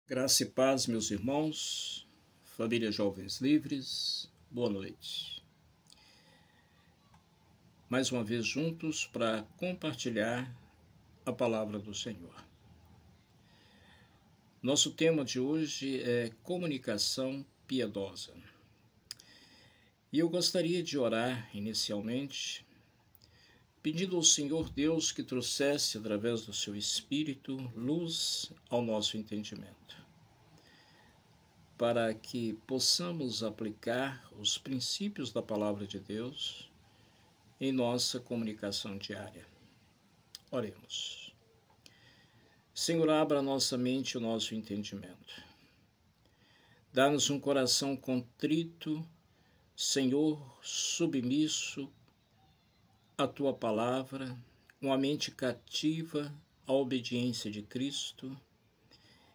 Graça e paz, meus irmãos, família Jovens Livres, boa noite. Mais uma vez juntos para compartilhar a palavra do Senhor. Nosso tema de hoje é comunicação piedosa. E eu gostaria de orar inicialmente, pedindo ao Senhor Deus que trouxesse, através do seu Espírito, luz ao nosso entendimento, para que possamos aplicar os princípios da Palavra de Deus em nossa comunicação diária. Oremos. Senhor, abra a nossa mente e o nosso entendimento. Dá-nos um coração contrito, Senhor, submisso à Tua Palavra, uma mente cativa à obediência de Cristo,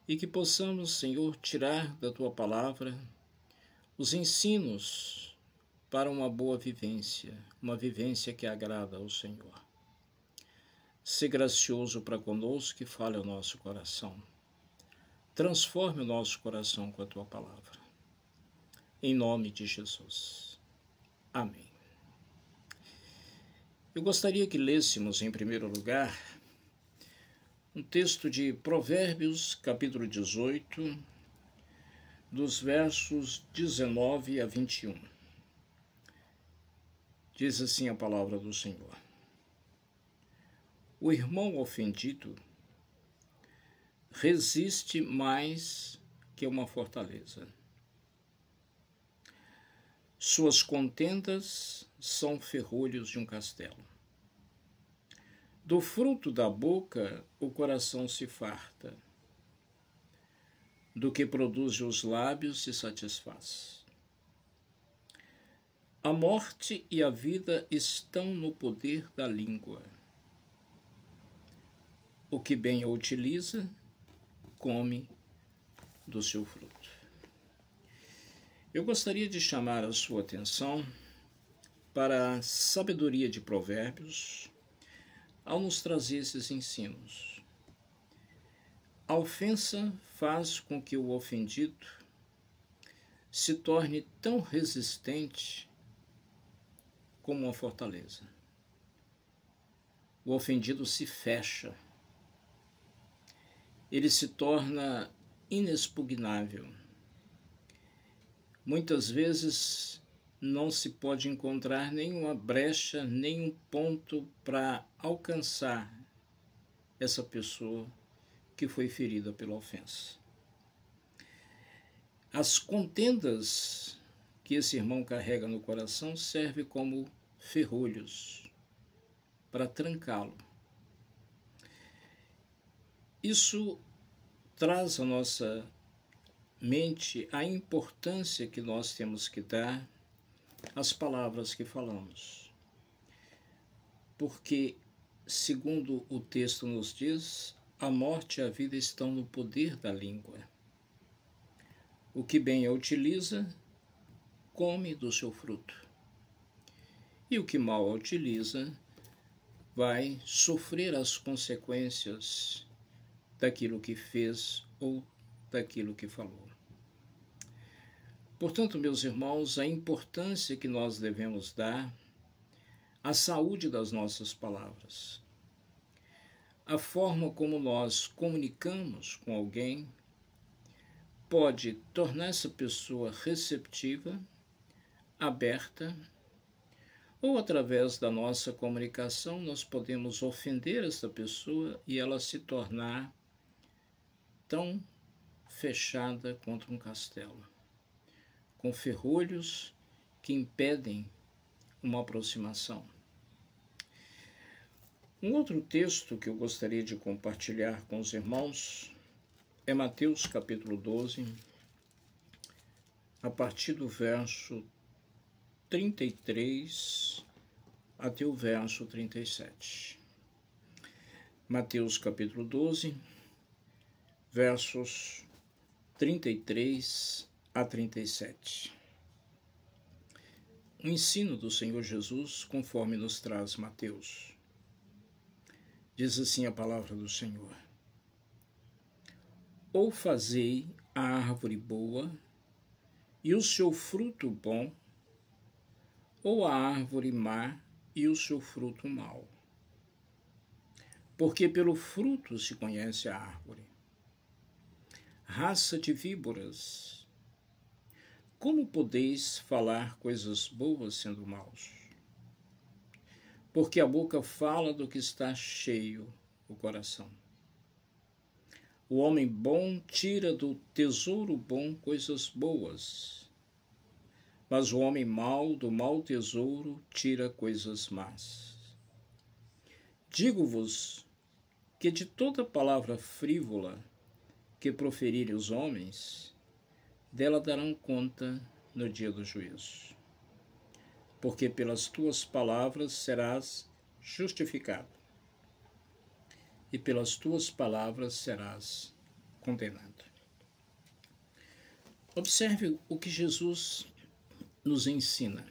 e que possamos, Senhor, tirar da Tua Palavra os ensinos para uma boa vivência, uma vivência que agrada ao Senhor. Sê gracioso para conosco e fale ao nosso coração. Transforme o nosso coração com a Tua Palavra. Em nome de Jesus. Amém. Eu gostaria que lêssemos, em primeiro lugar, um texto de Provérbios, capítulo 18, dos versos 19 a 21. Diz assim a palavra do Senhor: O irmão ofendido resiste mais que uma fortaleza. Suas contendas são ferrolhos de um castelo. Do fruto da boca o coração se farta, do que produz os lábios se satisfaz. A morte e a vida estão no poder da língua. O que bem a utiliza, come do seu fruto. Eu gostaria de chamar a sua atenção para a sabedoria de Provérbios, ao nos trazer esses ensinos. A ofensa faz com que o ofendido se torne tão resistente como uma fortaleza. O ofendido se fecha. Ele se torna inexpugnável. Muitas vezes não se pode encontrar nenhuma brecha, nenhum ponto para alcançar essa pessoa que foi ferida pela ofensa. As contendas que esse irmão carrega no coração servem como ferrolhos para trancá-lo. Isso traz à nossa mente a importância que nós temos que dar às palavras que falamos. Porque, segundo o texto nos diz, a morte e a vida estão no poder da língua. O que bem a utiliza, come do seu fruto. E o que mal a utiliza, vai sofrer as consequências daquilo que fez ou daquilo que falou. Portanto, meus irmãos, a importância que nós devemos dar à saúde das nossas palavras. A forma como nós comunicamos com alguém pode tornar essa pessoa receptiva, aberta, ou através da nossa comunicação nós podemos ofender essa pessoa e ela se tornar tão fechada contra um castelo, com ferrolhos que impedem uma aproximação. Um outro texto que eu gostaria de compartilhar com os irmãos é Mateus capítulo 12, a partir do verso 33 até o verso 37. Mateus capítulo 12, versos 33 a 37. O ensino do Senhor Jesus, conforme nos traz Mateus. Diz assim a palavra do Senhor: ou fazei a árvore boa e o seu fruto bom, ou a árvore má e o seu fruto mau. Porque pelo fruto se conhece a árvore. Raça de víboras, como podeis falar coisas boas sendo maus? Porque a boca fala do que está cheio o coração. O homem bom tira do tesouro bom coisas boas, mas o homem mau do mau tesouro tira coisas más. Digo-vos que de toda palavra frívola que proferirem os homens, dela darão conta no dia do juízo. Porque pelas tuas palavras serás justificado, e pelas tuas palavras serás condenado. Observe o que Jesus nos ensina.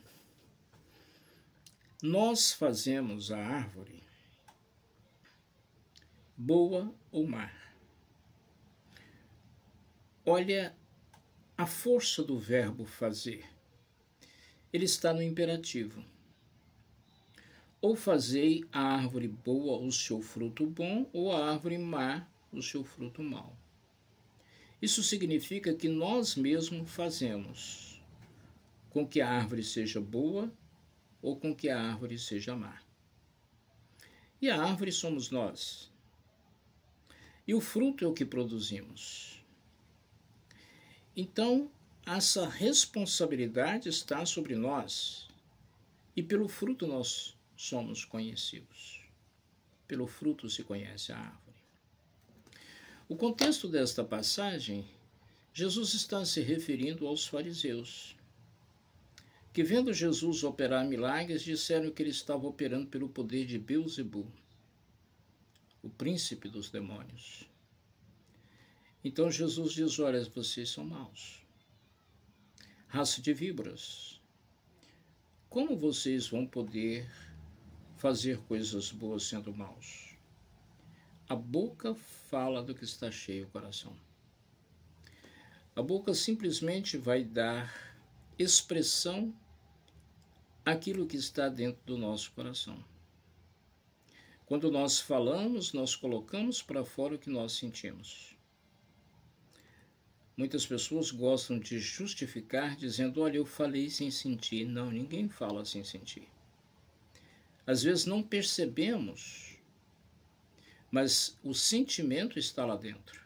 Nós fazemos a árvore boa ou má. Olha a força do verbo fazer. Ele está no imperativo. Ou fazei a árvore boa o seu fruto bom, ou a árvore má o seu fruto mau. Isso significa que nós mesmos fazemos com que a árvore seja boa ou com que a árvore seja má. E a árvore somos nós. E o fruto é o que produzimos. Então, essa responsabilidade está sobre nós, e pelo fruto nós somos conhecidos. Pelo fruto se conhece a árvore. O contexto desta passagem, Jesus está se referindo aos fariseus, que vendo Jesus operar milagres, disseram que ele estava operando pelo poder de Beelzebul, o príncipe dos demônios. Então Jesus diz: olha, vocês são maus. Raça de víboras, como vocês vão poder fazer coisas boas sendo maus? A boca fala do que está cheio o coração. A boca simplesmente vai dar expressão àquilo que está dentro do nosso coração. Quando nós falamos, nós colocamos para fora o que nós sentimos. Muitas pessoas gostam de justificar dizendo: olha, eu falei sem sentir. Não, ninguém fala sem sentir. Às vezes não percebemos, mas o sentimento está lá dentro.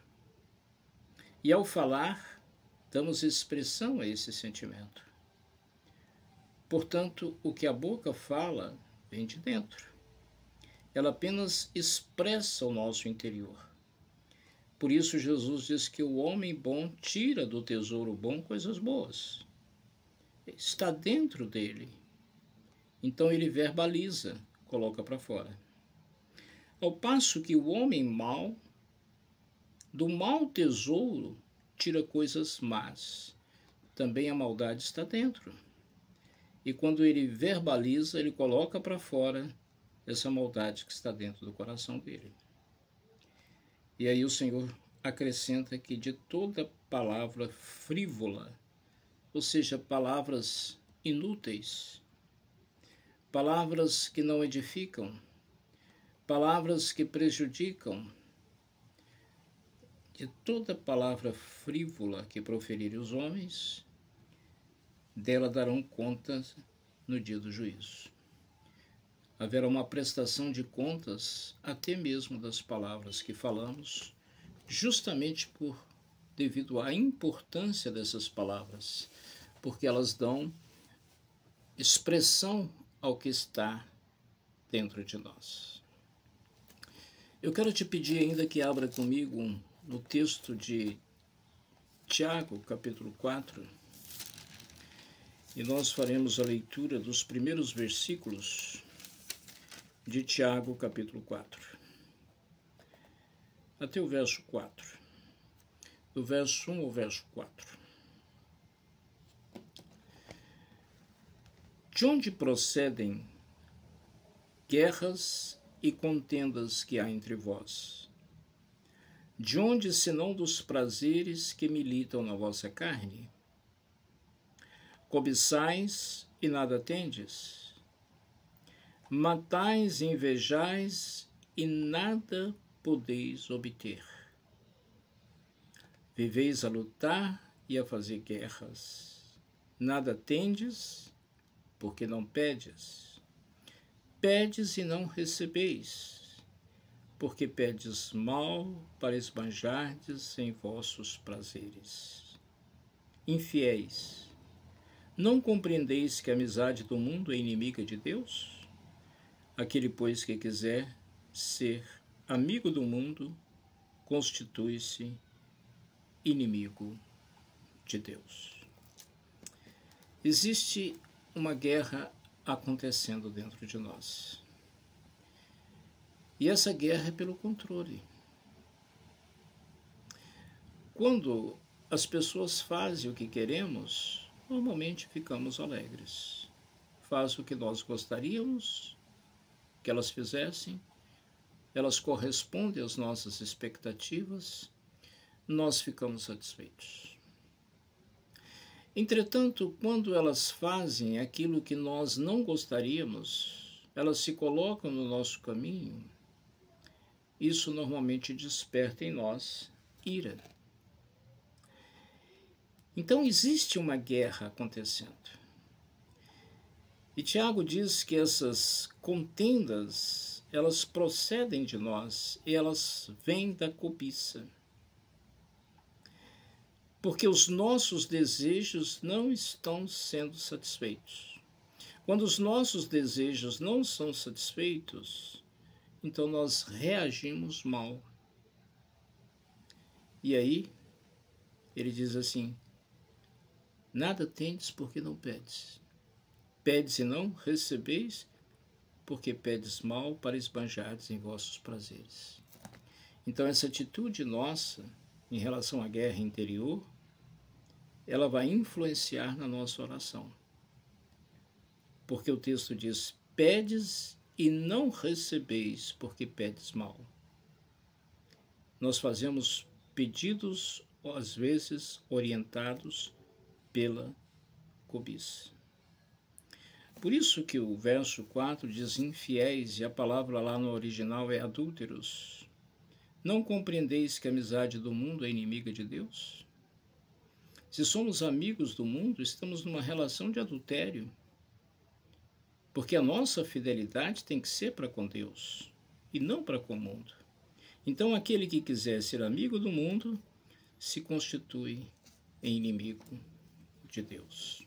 E ao falar, damos expressão a esse sentimento. Portanto, o que a boca fala vem de dentro. Ela apenas expressa o nosso interior. Por isso Jesus diz que o homem bom tira do tesouro bom coisas boas. Está dentro dele. Então ele verbaliza, coloca para fora. Ao passo que o homem mau, do mau tesouro, tira coisas más. Também a maldade está dentro. E quando ele verbaliza, ele coloca para fora essa maldade que está dentro do coração dele. E aí o Senhor acrescenta que de toda palavra frívola, ou seja, palavras inúteis, palavras que não edificam, palavras que prejudicam, de toda palavra frívola que proferirem os homens, dela darão conta no dia do juízo. Haverá uma prestação de contas até mesmo das palavras que falamos, justamente devido à importância dessas palavras, porque elas dão expressão ao que está dentro de nós. Eu quero te pedir ainda que abra comigo no texto de Tiago, capítulo 4, e nós faremos a leitura dos primeiros versículos de Tiago, capítulo 4, até o verso 4, do verso 1 ao verso 4. De onde procedem guerras e contendas que há entre vós? De onde, senão dos prazeres que militam na vossa carne? Cobiçais e nada tendes? Matais e invejais e nada podeis obter. Viveis a lutar e a fazer guerras. Nada tendes, porque não pedes. Pedes e não recebeis, porque pedes mal para esbanjardes em vossos prazeres. Infiéis, não compreendeis que a amizade do mundo é inimiga de Deus? Aquele, pois, que quiser ser amigo do mundo, constitui-se inimigo de Deus. Existe uma guerra acontecendo dentro de nós. E essa guerra é pelo controle. Quando as pessoas fazem o que queremos, normalmente ficamos alegres. Fazem o que nós gostaríamos que elas fizessem, elas correspondem às nossas expectativas, nós ficamos satisfeitos. Entretanto, quando elas fazem aquilo que nós não gostaríamos, elas se colocam no nosso caminho, isso normalmente desperta em nós ira. Então existe uma guerra acontecendo. E Tiago diz que essas contendas, elas procedem de nós e elas vêm da cobiça. Porque os nossos desejos não estão sendo satisfeitos. Quando os nossos desejos não são satisfeitos, então nós reagimos mal. E aí, ele diz assim: nada tendes porque não pedes. Pedes e não recebeis, porque pedes mal para esbanjardes em vossos prazeres. Então essa atitude nossa em relação à guerra interior, ela vai influenciar na nossa oração. Porque o texto diz: pedes e não recebeis, porque pedes mal. Nós fazemos pedidos, às vezes, orientados pela cobiça. Por isso que o verso 4 diz infiéis, e a palavra lá no original é adúlteros. Não compreendeis que a amizade do mundo é inimiga de Deus? Se somos amigos do mundo, estamos numa relação de adultério. Porque a nossa fidelidade tem que ser para com Deus e não para com o mundo. Então, aquele que quiser ser amigo do mundo se constitui em inimigo de Deus.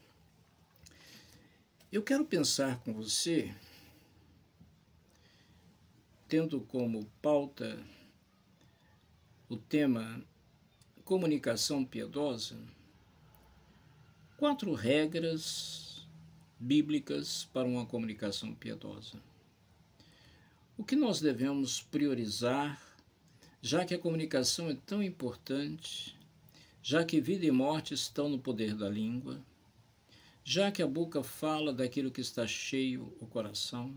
Eu quero pensar com você, tendo como pauta o tema comunicação piedosa, 4 regras bíblicas para uma comunicação piedosa. O que nós devemos priorizar, já que a comunicação é tão importante, já que vida e morte estão no poder da língua, já que a boca fala daquilo que está cheio o coração,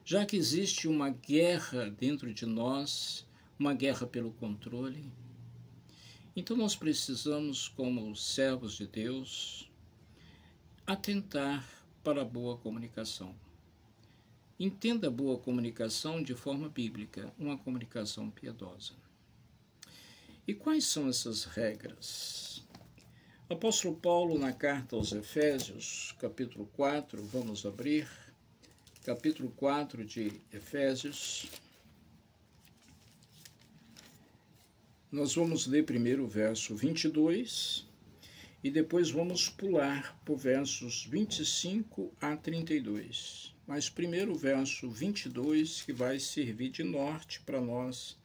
já que existe uma guerra dentro de nós, uma guerra pelo controle. Então nós precisamos, como servos de Deus, atentar para a boa comunicação. Entenda a boa comunicação de forma bíblica, uma comunicação piedosa. E quais são essas regras? O apóstolo Paulo, na carta aos Efésios, capítulo 4, vamos abrir, capítulo 4 de Efésios. Nós vamos ler primeiro o verso 22 e depois vamos pular para os versos 25 a 32. Mas primeiro o verso 22, que vai servir de norte para nós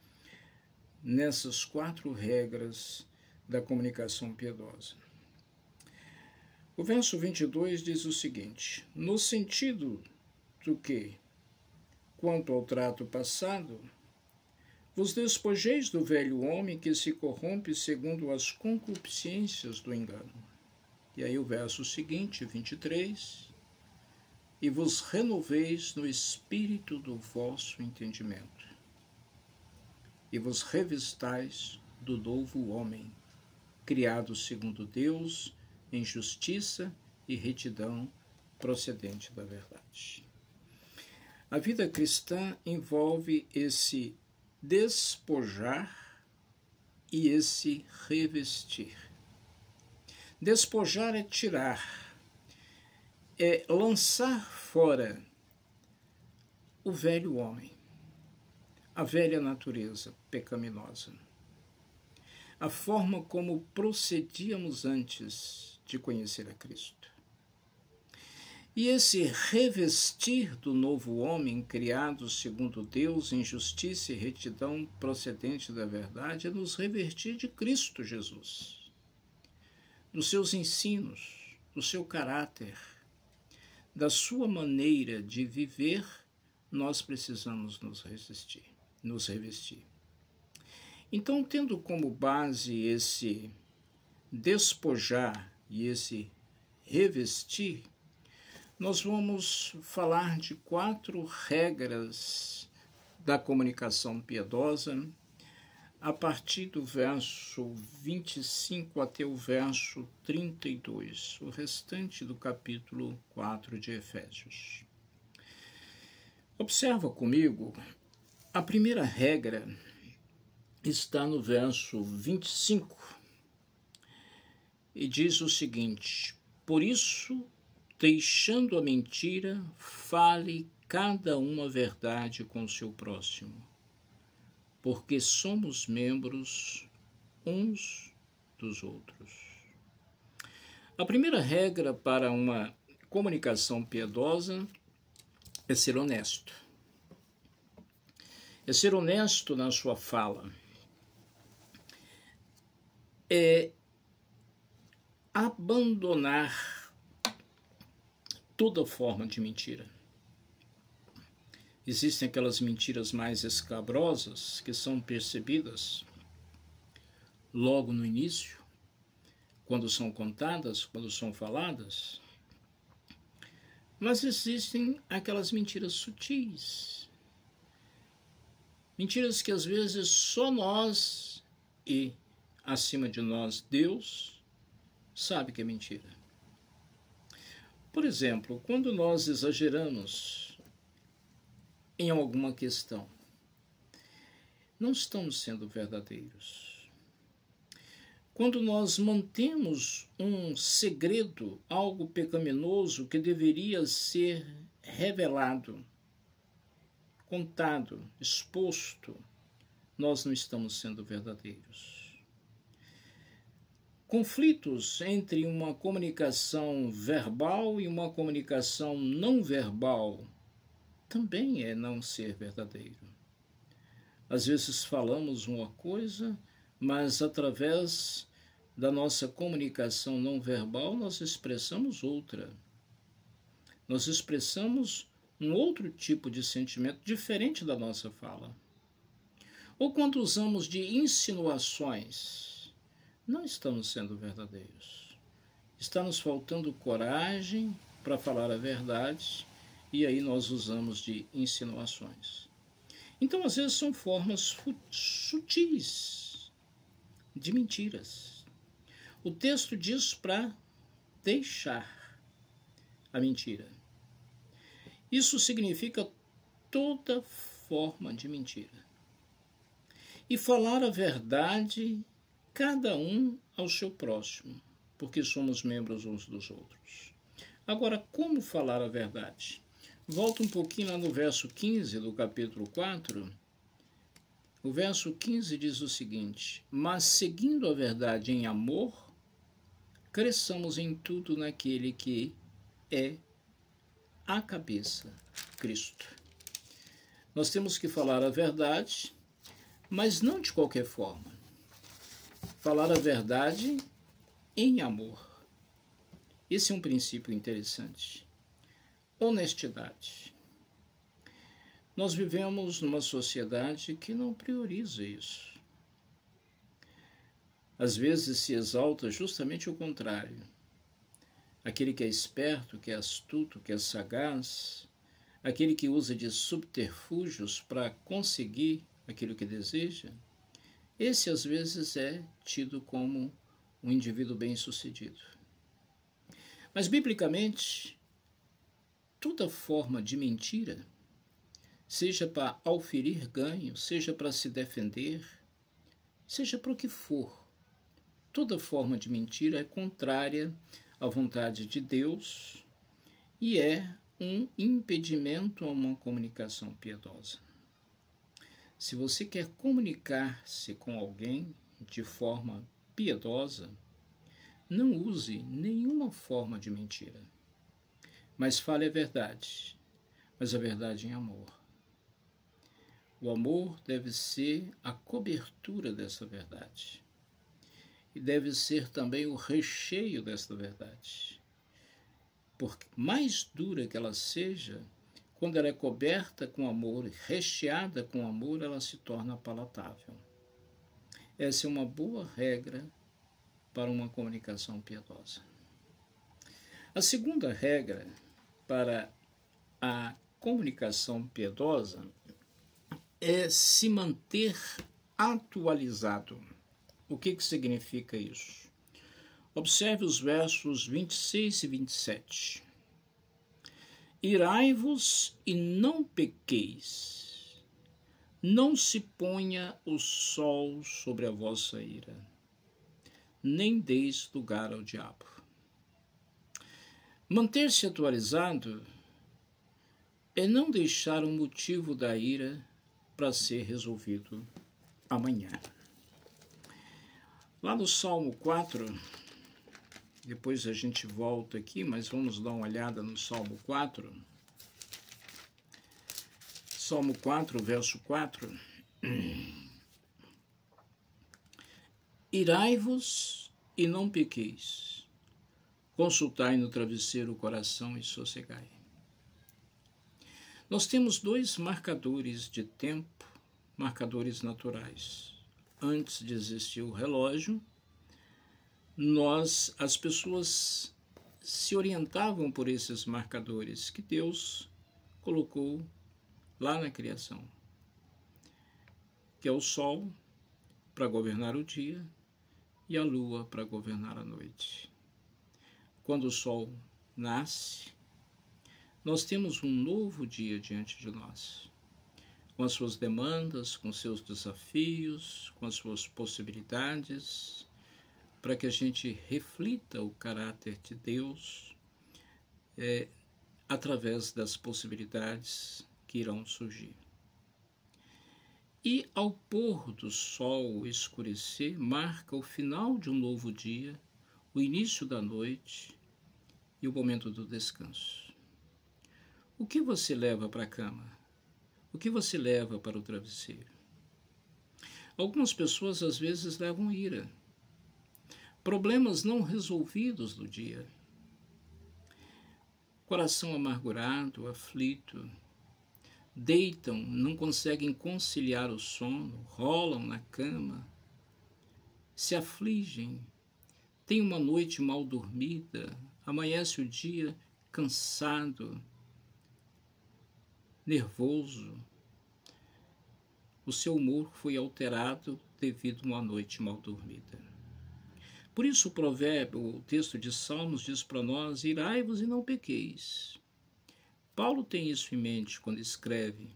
nessas 4 regras da comunicação piedosa. O verso 22 diz o seguinte: no sentido do que, quanto ao trato passado, vos despojeis do velho homem que se corrompe segundo as concupiscências do engano. E aí o verso seguinte, 23, e vos renoveis no espírito do vosso entendimento. e vos revistais do novo homem, criado segundo Deus, em justiça e retidão procedente da verdade. A vida cristã envolve esse despojar e esse revestir. Despojar é tirar, é lançar fora o velho homem, a velha natureza pecaminosa, a forma como procedíamos antes de conhecer a Cristo. E esse revestir do novo homem, criado segundo Deus, em justiça e retidão procedente da verdade, é nos revestir de Cristo Jesus, dos seus ensinos, do seu caráter, da sua maneira de viver. Nós precisamos nos revestir. Então, tendo como base esse despojar e esse revestir, nós vamos falar de 4 regras da comunicação piedosa, a partir do verso 25 até o verso 32, o restante do capítulo 4 de Efésios. Observa comigo, a primeira regra está no verso 25 e diz o seguinte: por isso, deixando a mentira, fale cada um a verdade com o seu próximo, porque somos membros uns dos outros. A primeira regra para uma comunicação piedosa é ser honesto. É ser honesto na sua fala. É abandonar toda forma de mentira. Existem aquelas mentiras mais escabrosas que são percebidas logo no início, quando são contadas, quando são faladas. Mas existem aquelas mentiras sutis. Mentiras que às vezes só nós e, acima de nós, Deus, sabe que é mentira. Por exemplo, quando nós exageramos em alguma questão, não estamos sendo verdadeiros. Quando nós mantemos um segredo, algo pecaminoso que deveria ser revelado, contado, exposto, nós não estamos sendo verdadeiros. Conflitos entre uma comunicação verbal e uma comunicação não verbal também é não ser verdadeiro. Às vezes falamos uma coisa, mas através da nossa comunicação não verbal nós expressamos outra. Nós expressamos um outro tipo de sentimento diferente da nossa fala. Ou quando usamos de insinuações, não estamos sendo verdadeiros. Está nos faltando coragem para falar a verdade, e aí nós usamos de insinuações. Então, às vezes, são formas sutis de mentiras. O texto diz para deixar a mentira. Isso significa toda forma de mentira. E falar a verdade, cada um ao seu próximo, porque somos membros uns dos outros. Agora, como falar a verdade? Volta um pouquinho lá no verso 15 do capítulo 4. O verso 15 diz o seguinte: mas seguindo a verdade em amor, cresçamos em tudo naquele que é a cabeça, Cristo. Nós temos que falar a verdade, mas não de qualquer forma. Falar a verdade em amor. Esse é um princípio interessante. Honestidade. Nós vivemos numa sociedade que não prioriza isso. Às vezes se exalta justamente o contrário. Aquele que é esperto, que é astuto, que é sagaz, aquele que usa de subterfúgios para conseguir aquilo que deseja, esse às vezes é tido como um indivíduo bem-sucedido. Mas, biblicamente, toda forma de mentira, seja para auferir ganho, seja para se defender, seja para o que for, toda forma de mentira é contrária à vontade de Deus e é um impedimento a uma comunicação piedosa. Se você quer comunicar-se com alguém de forma piedosa, não use nenhuma forma de mentira, mas fale a verdade, mas a verdade em amor. O amor deve ser a cobertura dessa verdade e deve ser também o recheio dessa verdade. Porque mais dura que ela seja, quando ela é coberta com amor, recheada com amor, ela se torna palatável. Essa é uma boa regra para uma comunicação piedosa. A segunda regra para a comunicação piedosa é se manter atualizado. O que significa isso? Observe os versos 26 e 27. Irai-vos e não pequeis. Não se ponha o sol sobre a vossa ira, nem deis lugar ao diabo. Manter-se atualizado é não deixar o motivo da ira para ser resolvido amanhã. Lá no Salmo 4, depois a gente volta aqui, mas vamos dar uma olhada no Salmo 4. Salmo 4, verso 4. Irai-vos e não pequeis. Consultai no travesseiro o coração e sossegai. Nós temos dois marcadores de tempo, marcadores naturais. Antes de existir o relógio, as pessoas se orientavam por esses marcadores que Deus colocou lá na criação, que é o sol para governar o dia e a lua para governar a noite. Quando o sol nasce, nós temos um novo dia diante de nós, com as suas demandas, com seus desafios, com as suas possibilidades, para que a gente reflita o caráter de Deus através das possibilidades que irão surgir. E ao pôr do sol escurecer, marca o final de um novo dia, o início da noite e o momento do descanso. O que você leva para a cama? O que você leva para o travesseiro? Algumas pessoas às vezes levam ira, problemas não resolvidos do dia, coração amargurado, aflito, deitam, não conseguem conciliar o sono, rolam na cama, se afligem, têm uma noite mal dormida, amanhece o dia cansado, nervoso. O seu humor foi alterado devido a uma noite mal dormida. Por isso o texto de Salmos diz para nós: irai-vos e não pequeis. Paulo tem isso em mente quando escreve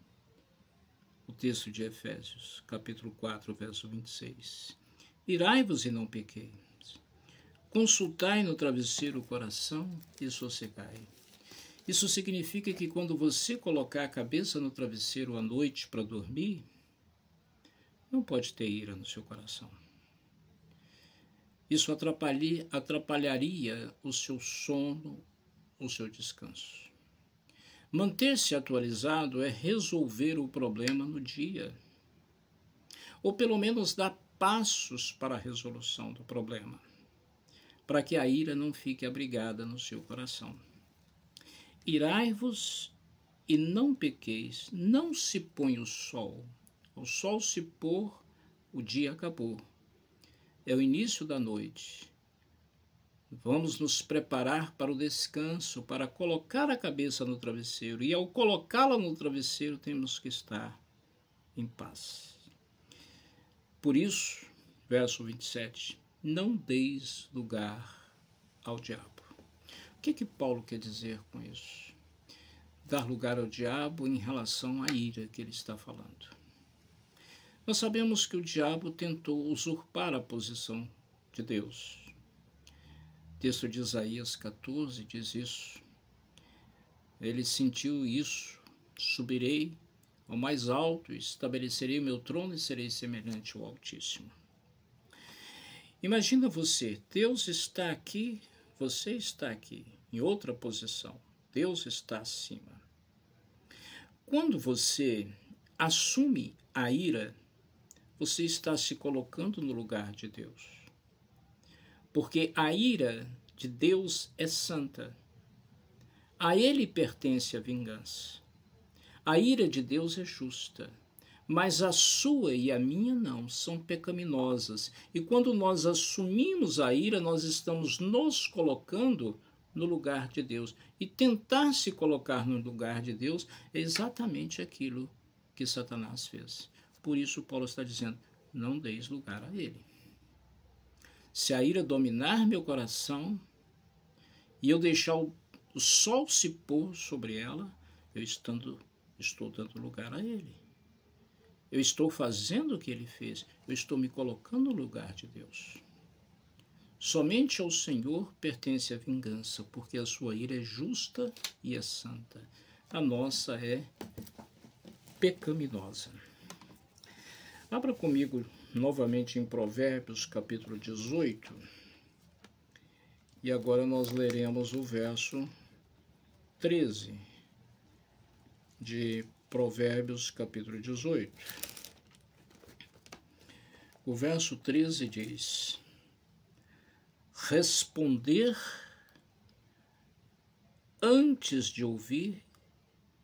o texto de Efésios, capítulo 4, verso 26. Irai-vos e não pequeis. Consultai no travesseiro o coração e sossegai. Isso significa que quando você colocar a cabeça no travesseiro à noite para dormir, não pode ter ira no seu coração. Isso atrapalharia o seu sono, o seu descanso. Manter-se atualizado é resolver o problema no dia, ou pelo menos dar passos para a resolução do problema, para que a ira não fique abrigada no seu coração. Irai-vos e não pequeis, não se põe o sol se pôr, o dia acabou, é o início da noite. Vamos nos preparar para o descanso, para colocar a cabeça no travesseiro, e ao colocá-la no travesseiro temos que estar em paz. Por isso, verso 27, não deis lugar ao diabo. O que Paulo quer dizer com isso? Dar lugar ao diabo em relação à ira que ele está falando. Nós sabemos que o diabo tentou usurpar a posição de Deus. O texto de Isaías 14 diz isso. Ele sentiu isso. Subirei ao mais alto, estabelecerei o meu trono e serei semelhante ao Altíssimo. Imagina você, Deus está aqui, você está aqui, em outra posição. Deus está acima. Quando você assume a ira, você está se colocando no lugar de Deus. Porque a ira de Deus é santa. A Ele pertence a vingança. A ira de Deus é justa, mas a sua e a minha não, são pecaminosas. E quando nós assumimos a ira, nós estamos nos colocando no lugar de Deus. E tentar se colocar no lugar de Deus é exatamente aquilo que Satanás fez. Por isso Paulo está dizendo, não deis lugar a ele. Se a ira dominar meu coração e eu deixar o sol se pôr sobre ela, eu estou dando lugar a ele. Eu estou fazendo o que ele fez. Eu estou me colocando no lugar de Deus. Somente ao Senhor pertence a vingança, porque a sua ira é justa e é santa. A nossa é pecaminosa. Abra comigo novamente em Provérbios, capítulo 18. E agora nós leremos o verso 13 de Provérbios, capítulo 18. O verso 13 diz: responder antes de ouvir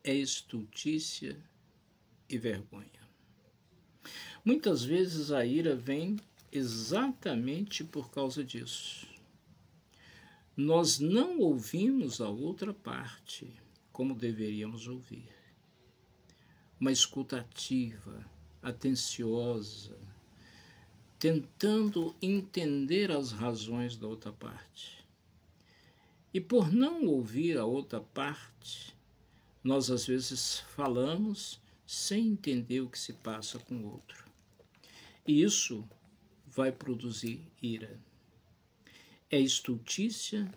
é estultícia e vergonha. Muitas vezes a ira vem exatamente por causa disso. Nós não ouvimos a outra parte como deveríamos ouvir. Uma escuta ativa, atenciosa, tentando entender as razões da outra parte. E por não ouvir a outra parte, nós às vezes falamos sem entender o que se passa com o outro. E isso vai produzir ira. É estultícia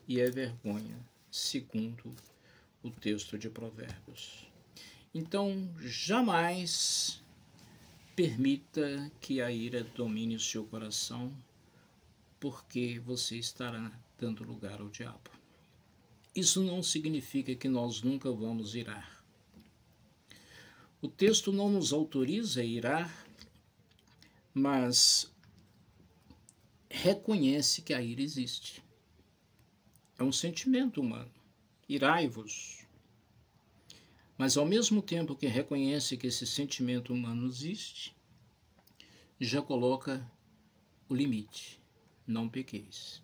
e é vergonha, segundo o texto de Provérbios. Então, jamais permita que a ira domine o seu coração, porque você estará dando lugar ao diabo. Isso não significa que nós nunca vamos irar. O texto não nos autoriza a irar, mas reconhece que a ira existe. É um sentimento humano. Irai-vos. Mas ao mesmo tempo que reconhece que esse sentimento humano existe, já coloca o limite. Não pequeis.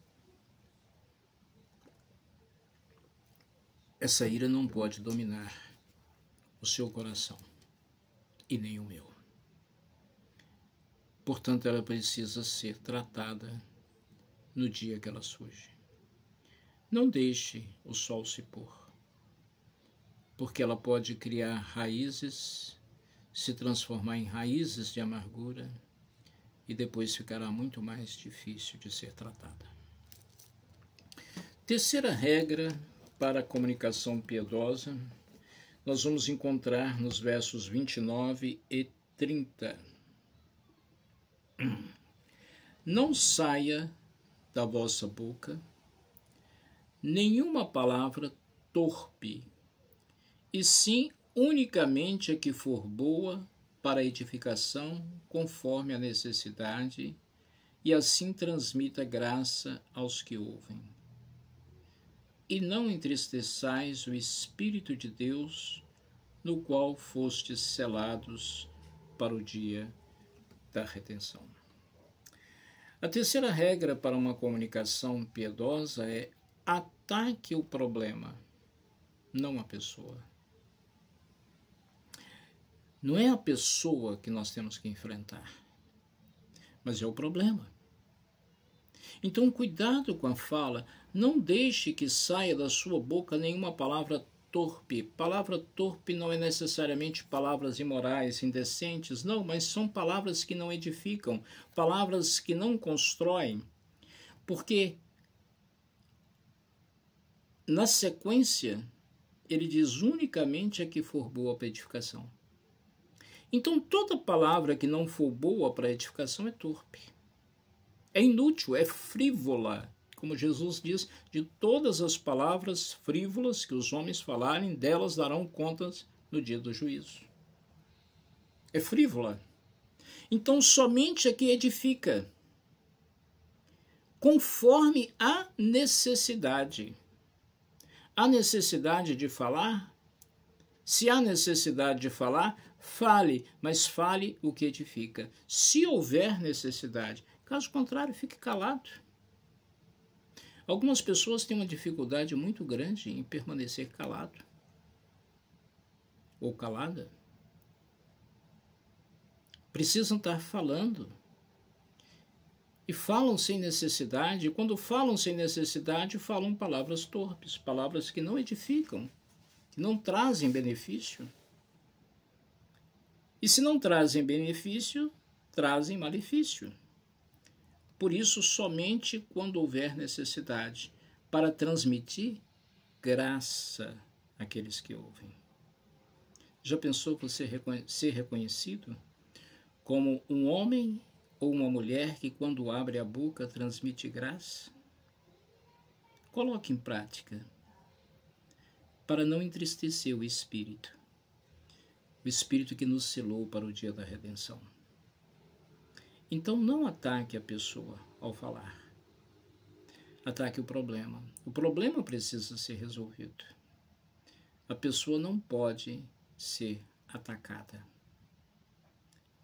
Essa ira não pode dominar o seu coração e nem o meu. Portanto, ela precisa ser tratada no dia que ela surge. Não deixe o sol se pôr, porque ela pode criar raízes, se transformar em raízes de amargura e depois ficará muito mais difícil de ser tratada. Terceira regra para a comunicação piedosa, nós vamos encontrar nos versos 29 e 30. Não saia da vossa boca nenhuma palavra torpe, e sim unicamente a que for boa para a edificação, conforme a necessidade, e assim transmita graça aos que ouvem. E não entristeçais o Espírito de Deus, no qual fostes selados para o dia da redenção. A terceira regra para uma comunicação piedosa é: ataque o problema, não a pessoa. Não é a pessoa que nós temos que enfrentar, mas é o problema. Então, cuidado com a fala, não deixe que saia da sua boca nenhuma palavra torpe. Palavra torpe não é necessariamente palavras imorais, indecentes, não, mas são palavras que não edificam, palavras que não constroem, porque na sequência ele diz unicamente a que for boa para edificação. Então toda palavra que não for boa para edificação é torpe, é inútil, é frívola. Como Jesus diz, de todas as palavras frívolas que os homens falarem, delas darão contas no dia do juízo. É frívola. Então, somente a que edifica, conforme a necessidade. A necessidade de falar? Se há necessidade de falar, fale, mas fale o que edifica. Se houver necessidade, caso contrário, fique calado. Algumas pessoas têm uma dificuldade muito grande em permanecer calado ou calada. Precisam estar falando. E falam sem necessidade. E quando falam sem necessidade, falam palavras torpes, palavras que não edificam, que não trazem benefício. E se não trazem benefício, trazem malefício. Por isso, somente quando houver necessidade, para transmitir graça àqueles que ouvem. Já pensou você ser reconhecido como um homem ou uma mulher que, quando abre a boca, transmite graça? Coloque em prática, para não entristecer o Espírito que nos selou para o dia da redenção. Então não ataque a pessoa ao falar. Ataque o problema. O problema precisa ser resolvido. A pessoa não pode ser atacada,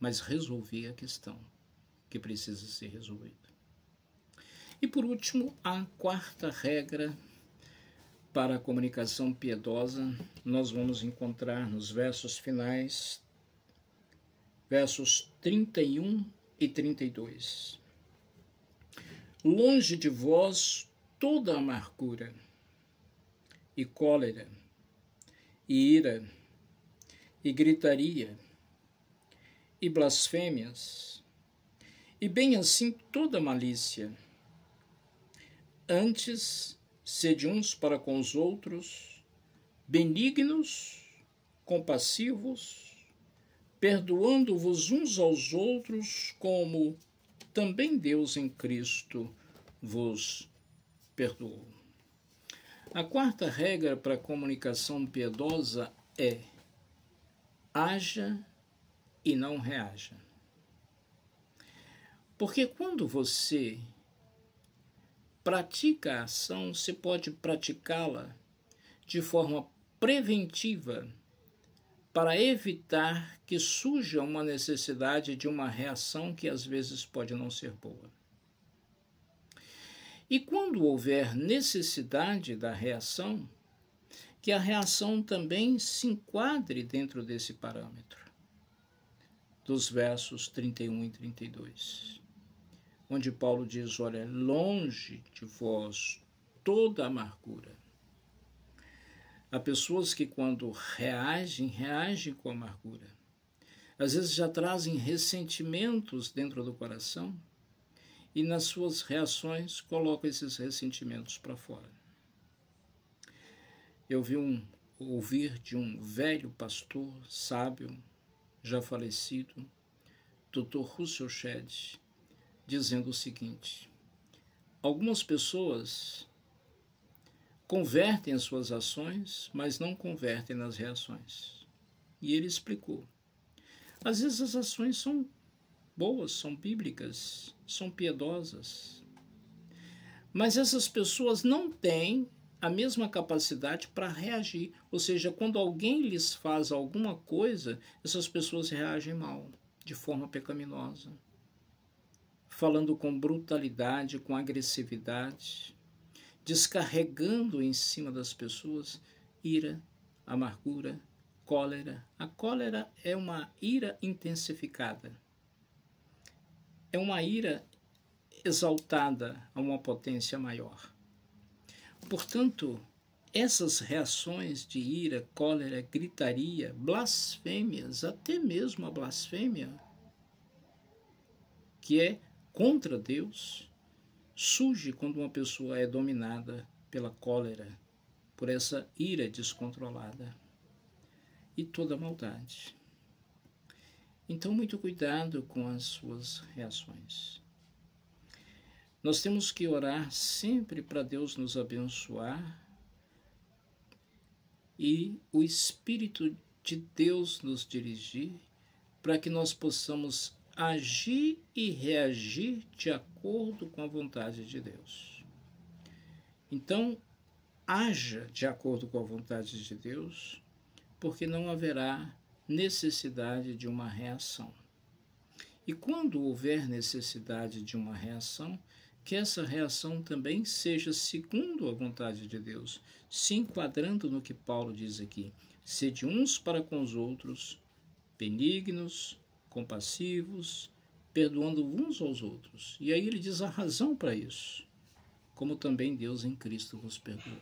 mas resolver a questão que precisa ser resolvida. E por último, a quarta regra para a comunicação piedosa, nós vamos encontrar nos versos finais, versos 31 e 32. Longe de vós toda amargura, e cólera, e ira, e gritaria, e blasfêmias, e bem assim toda malícia. Antes, sede uns para com os outros, benignos, compassivos, perdoando-vos uns aos outros, como também Deus em Cristo vos perdoou. A quarta regra para a comunicação piedosa é: haja e não reaja. Porque quando você pratica a ação, você pode praticá-la de forma preventiva para evitar que surja uma necessidade de uma reação que às vezes pode não ser boa. E quando houver necessidade da reação, que a reação também se enquadre dentro desse parâmetro, dos versos 31 e 32, onde Paulo diz, olha, longe de vós toda amargura. Há pessoas que quando reagem com amargura. Às vezes já trazem ressentimentos dentro do coração e nas suas reações colocam esses ressentimentos para fora. Eu vi ouvir de um velho pastor sábio, já falecido, Dr. Russell Shedd, dizendo o seguinte: algumas pessoas convertem as suas ações, mas não convertem nas reações. E ele explicou. Às vezes as ações são boas, são bíblicas, são piedosas, mas essas pessoas não têm a mesma capacidade para reagir. Ou seja, quando alguém lhes faz alguma coisa, essas pessoas reagem mal, de forma pecaminosa, falando com brutalidade, com agressividade, descarregando em cima das pessoas ira, amargura, cólera. A cólera é uma ira intensificada. é uma ira exaltada a uma potência maior. Portanto, essas reações de ira, cólera, gritaria, blasfêmias, até mesmo a blasfêmia, que é contra Deus, surge quando uma pessoa é dominada pela cólera, por essa ira descontrolada e toda maldade. Então, muito cuidado com as suas reações. Nós temos que orar sempre para Deus nos abençoar e o Espírito de Deus nos dirigir para que nós possamos agir e reagir de acordo com a vontade de Deus. Então, haja de acordo com a vontade de Deus, porque não haverá necessidade de uma reação. E quando houver necessidade de uma reação, que essa reação também seja segundo a vontade de Deus, se enquadrando no que Paulo diz aqui: sede uns para com os outros, benignos, compassivos, perdoando uns aos outros. E aí ele diz a razão para isso: como também Deus em Cristo vos perdoou.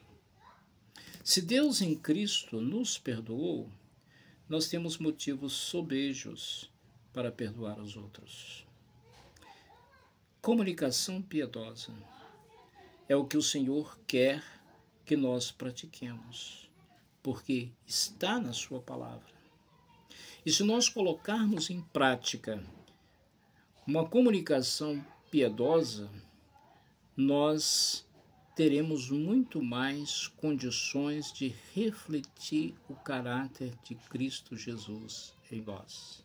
Se Deus em Cristo nos perdoou, nós temos motivos sobejos para perdoar os outros. Comunicação piedosa é o que o Senhor quer que nós pratiquemos, porque está na sua palavra. E se nós colocarmos em prática uma comunicação piedosa, nós teremos muito mais condições de refletir o caráter de Cristo Jesus em nós.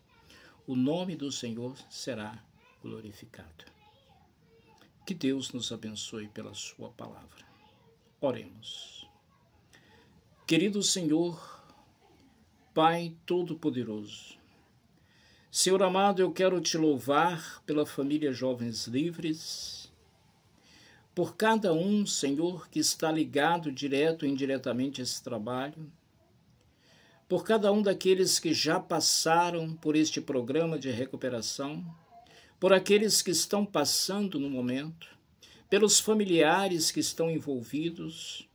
O nome do Senhor será glorificado. Que Deus nos abençoe pela sua palavra. Oremos. Querido Senhor, Pai Todo-Poderoso, Senhor amado, eu quero te louvar pela família Jovens Livres, por cada um, Senhor, que está ligado direto ou indiretamente a esse trabalho, por cada um daqueles que já passaram por este programa de recuperação, por aqueles que estão passando no momento, pelos familiares que estão envolvidos.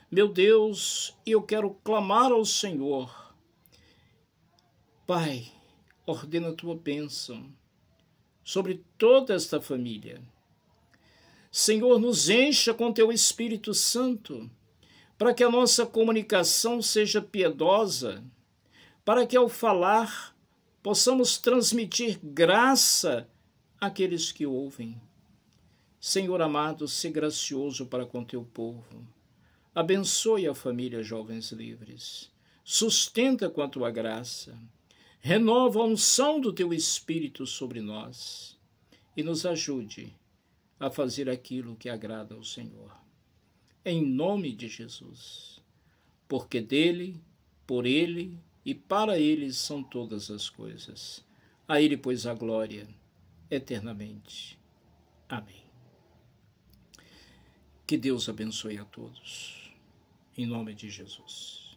Meu Deus, eu quero clamar ao Senhor. Pai, ordena a tua bênção sobre toda esta família. Senhor, nos encha com teu Espírito Santo, para que a nossa comunicação seja piedosa, para que ao falar possamos transmitir graça àqueles que ouvem. Senhor amado, se gracioso para com teu povo. Abençoe a família Jovens Livres. Sustenta com a tua graça. Renova a unção do teu Espírito sobre nós e nos ajude a fazer aquilo que agrada ao Senhor. Em nome de Jesus, porque dele, por ele e para ele são todas as coisas. A ele, pois, a glória eternamente. Amém. Que Deus abençoe a todos. Em nome de Jesus.